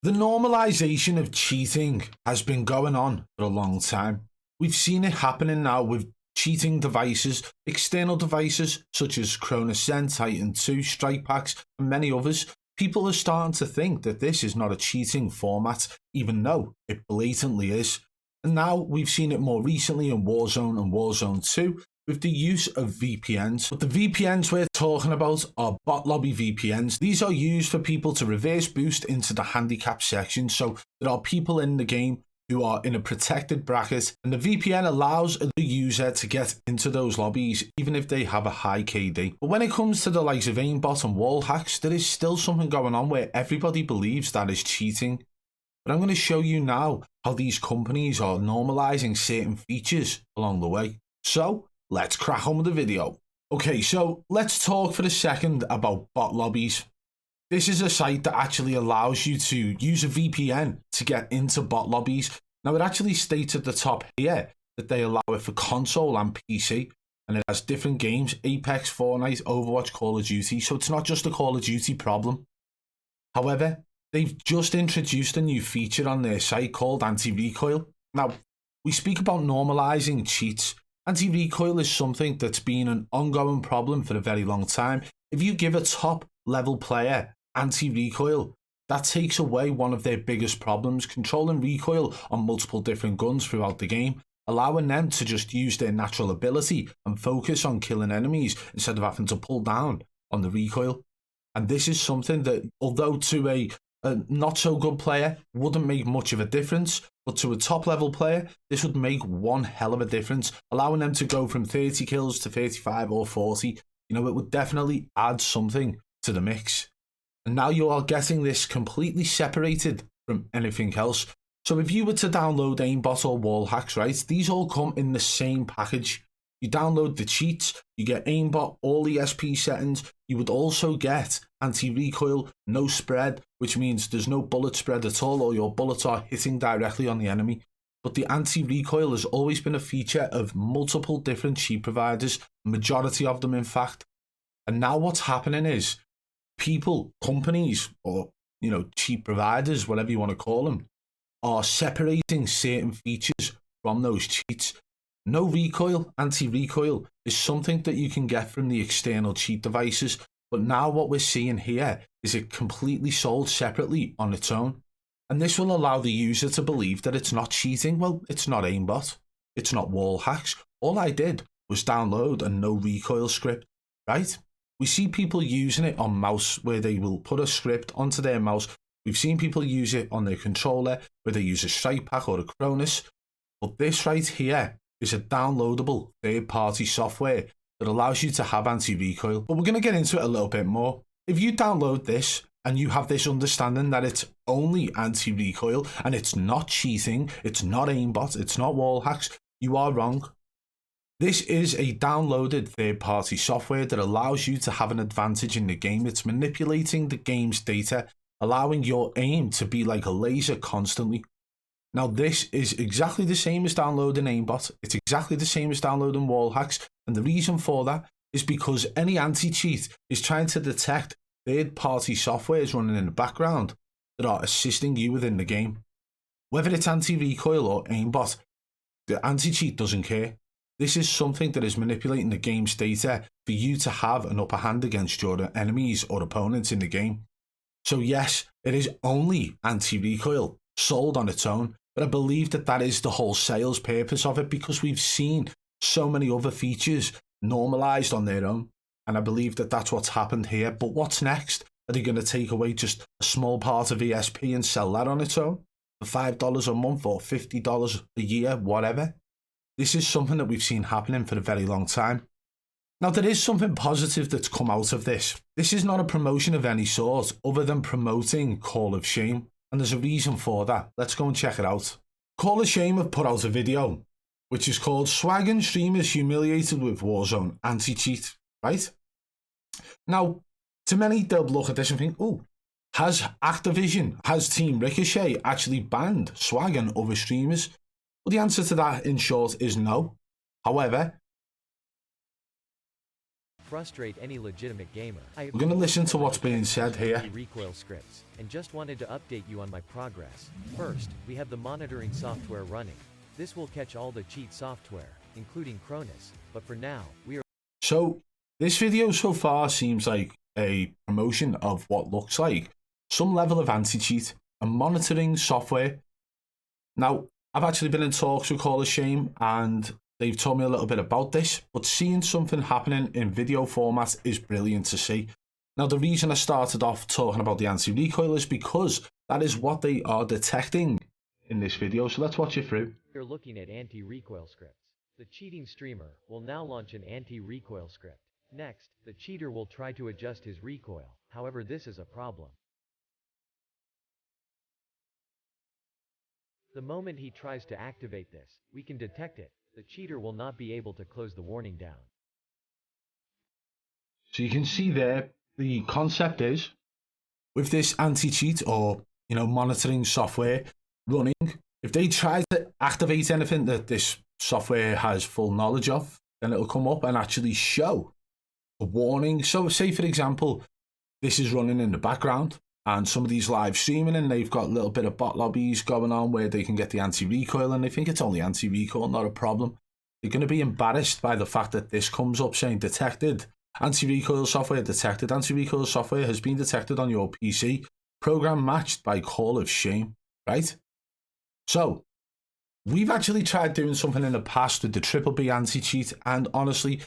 The normalization of cheating has been going on for a long time. We've seen it happening now with cheating devices, external devices such as Cronus Zen, Titan 2, Strike Packs, and many others. People are starting to think that this is not a cheating format, even though it blatantly is. And now we've seen it more recently in Warzone and Warzone 2 with the use of VPNs. But the VPNs we're talking about are bot lobby VPNs. These are used for people to reverse boost into the handicap section. So there are people in the game who are in a protected bracket, and the VPN allows the user to get into those lobbies even if they have a high KD. But when it comes to the likes of aimbot and wall hacks, there is still something going on where everybody believes that is cheating. But I'm going to show you now how these companies are normalizing certain features along the way. So let's crack on with the video. Okay, so let's talk for a second about bot lobbies. This is a site that actually allows you to use a VPN to get into bot lobbies. Now, it actually states at the top here that they allow it for console and PC, and it has different games: Apex, Fortnite, Overwatch, Call of Duty. So it's not just a Call of Duty problem. However, they've just introduced a new feature on their site called anti-recoil. Now, we speak about normalizing cheats. Anti-recoil is something that's been an ongoing problem for a very long time. If you give a top level player anti-recoil, that takes away one of their biggest problems, controlling recoil on multiple different guns throughout the game, allowing them to just use their natural ability and focus on killing enemies instead of having to pull down on the recoil. And this is something that, although to a not so good player wouldn't make much of a difference, but to a top level player this would make one hell of a difference, allowing them to go from 30 kills to 35 or 40. You know, it would definitely add something to the mix. And now you are getting this completely separated from anything else. So if you were to download aimbot or wall hacks, right, these all come in the same package. You download the cheats, you get aimbot, all the SP settings. You would also get anti-recoil, no spread, which means there's no bullet spread at all, or your bullets are hitting directly on the enemy. But the anti-recoil has always been a feature of multiple different cheat providers, majority of them in fact. And now what's happening is people, companies, or cheat providers, whatever you want to call them, are separating certain features from those cheats. No recoil, anti-recoil is something that you can get from the external cheat devices, but now what we're seeing here is it completely sold separately on its own. And this will allow the user to believe that it's not cheating. Well, it's not aimbot, it's not wall hacks. All I did was download a no recoil script, right? We see people using it on mouse where they will put a script onto their mouse. We've seen people use it on their controller where they use a Strike Pack or a Cronus. But this right here is a downloadable third-party software that allows you to have anti-recoil. But we're going to get into it a little bit more. If you download this and you have this understanding that it's only anti-recoil and it's not cheating, it's not aimbot, it's not wall hacks, you are wrong. This is a downloaded third-party software that allows you to have an advantage in the game. It's manipulating the game's data, allowing your aim to be like a laser constantly. Now, this is exactly the same as downloading aimbot. It's exactly the same as downloading wall hacks. And the reason for that is because any anti-cheat is trying to detect third-party softwares running in the background that are assisting you within the game. Whether it's anti-recoil or aimbot, the anti-cheat doesn't care. This is something that is manipulating the game's data for you to have an upper hand against your enemies or opponents in the game. So yes, it is only anti-recoil sold on its own, but I believe that that is the whole sales purpose of it, because we've seen so many other features normalized on their own, and I believe that that's what's happened here. But what's next? Are they going to take away just a small part of ESP and sell that on its own for $5 a month or $50 a year, whatever? This is something that we've seen happening for a very long time. Now, there is something positive that's come out of this. This is not a promotion of any sort other than promoting Call of Shame. And there's a reason for that. Let's go and check it out. Call of Shame have put out a video which is called Swaggin' Streamers Humiliated with Warzone Anti-Cheat, right? Now, to many, they'll look at this and think, oh, has Activision, has Team Ricochet actually banned swag and other streamers? Well, the answer to that, in short, is no. However, frustrate any legitimate gamer. We're going to listen to what's being said here. Recoil Scripts, and just wanted to update you on my progress. First, we have the monitoring software running. This will catch all the cheat software, including Cronus, but for now, we are... So, this video so far seems like a promotion of what looks like some level of anti-cheat and monitoring software. Now, I've actually been in talks with Call of Shame and they've told me a little bit about this, but seeing something happening in video format is brilliant to see. Now, the reason I started off talking about the anti-recoil is because that is what they are detecting in this video, so let's watch it through. You're looking at anti-recoil scripts. The cheating streamer will now launch an anti-recoil script. Next, the cheater will try to adjust his recoil, however this is a problem. The moment he tries to activate this, we can detect it. The cheater will not be able to close the warning down. So you can see there, the concept is, with this anti-cheat or, monitoring software running, if they try to activate anything that this software has full knowledge of, then it'll come up and actually show a warning. So say, for example, this is running in the background and somebody's live streaming and they've got a little bit of bot lobbies going on where they can get the anti-recoil and they think it's only anti-recoil, not a problem. They're going to be embarrassed by the fact that this comes up saying detected. Anti-recoil software detected. Anti-recoil software has been detected on your PC. Program matched by Call of Shame, right? So, we've actually tried doing something in the past with the Triple B anti-cheat, and honestly,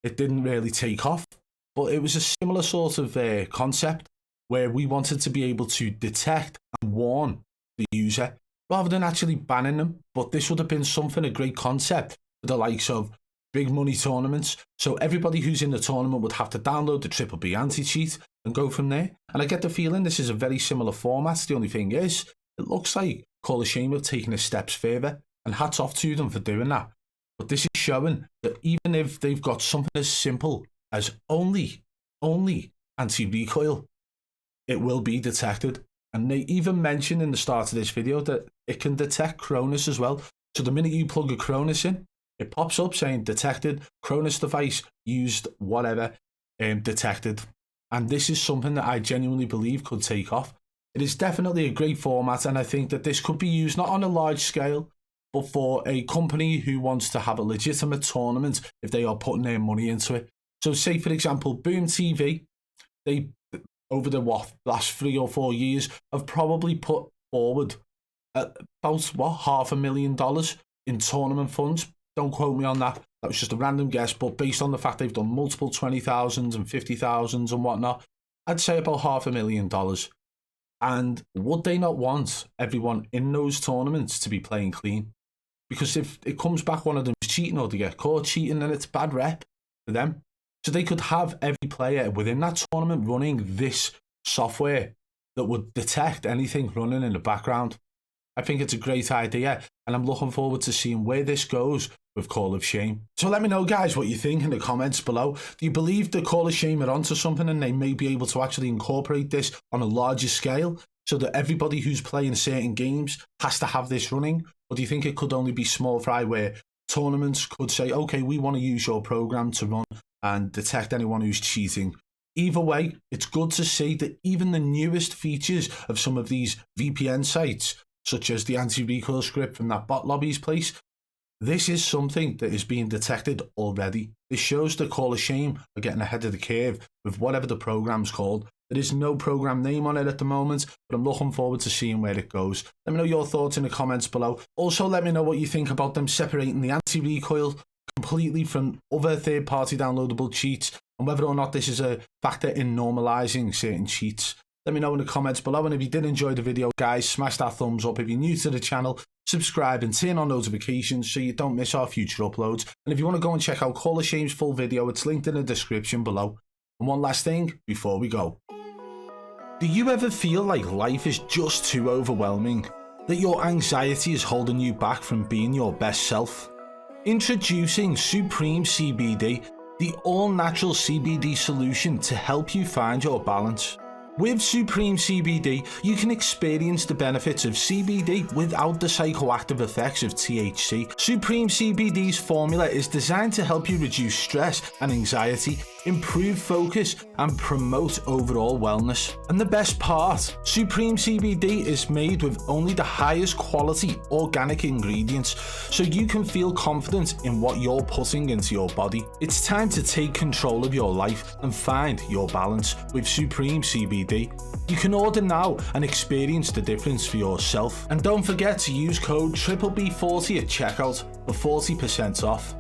it didn't really take off. But it was a similar sort of concept where we wanted to be able to detect and warn the user rather than actually banning them. But this would have been something, a great concept for the likes of big money tournaments. So everybody who's in the tournament would have to download the Triple B anti-cheat and go from there. And I get the feeling this is a very similar format. The only thing is, it looks like Call of Shame have taken it steps further, and hats off to them for doing that. But this is showing that even if they've got something as simple as only anti-recoil, it will be detected. And they even mentioned in the start of this video that it can detect Cronus as well. So the minute you plug a Cronus in, it pops up saying detected, Cronus device used, whatever, detected. And this is something that I genuinely believe could take off. It is definitely a great format, and I think that this could be used not on a large scale, but for a company who wants to have a legitimate tournament if they are putting their money into it. So say, for example, Boom TV, they, over the last 3 or 4 years, have probably put forward about, $500,000 in tournament funds. Don't quote me on that. That was just a random guess, but based on the fact they've done multiple 20,000s and 50,000s and whatnot, I'd say about $500,000. And would they not want everyone in those tournaments to be playing clean? Because if it comes back one of them cheating or they get caught cheating, then it's bad rep for them. So they could have every player within that tournament running this software that would detect anything running in the background. I think it's a great idea, and I'm looking forward to seeing where this goes with Call of Shame. So let me know, guys, what you think in the comments below. Do you believe that Call of Shame are onto something and they may be able to actually incorporate this on a larger scale so that everybody who's playing certain games has to have this running? Or do you think it could only be small fry where tournaments could say, okay, we want to use your program to run and detect anyone who's cheating? Either way, it's good to see that even the newest features of some of these VPN sites, such as the anti-recoil script from that bot lobbies place, this is something that is being detected already. This shows that Call of Shame are getting ahead of the curve with whatever the program's called. There is no program name on it at the moment, but I'm looking forward to seeing where it goes. Let me know your thoughts in the comments below. Also, let me know what you think about them separating the anti-recoil completely from other third-party downloadable cheats, and whether or not this is a factor in normalizing certain cheats. Let me know in the comments below, and if you did enjoy the video, guys, smash that thumbs up. If you're new to the channel, subscribe and turn on notifications so you don't miss our future uploads. And if you want to go and check out Call of Shame's full video, it's linked in the description below. And one last thing before we go. Do you ever feel like life is just too overwhelming? That your anxiety is holding you back from being your best self? Introducing Supreme CBD, the all-natural CBD solution to help you find your balance. With Supreme CBD, you can experience the benefits of CBD without the psychoactive effects of THC. Supreme CBD's formula is designed to help you reduce stress and anxiety, improve focus, and promote overall wellness. And the best part, Supreme CBD is made with only the highest quality organic ingredients, so you can feel confident in what you're putting into your body. It's time to take control of your life and find your balance with Supreme CBD. You can order now and experience the difference for yourself. And don't forget to use code BBB40 at checkout for 40% off.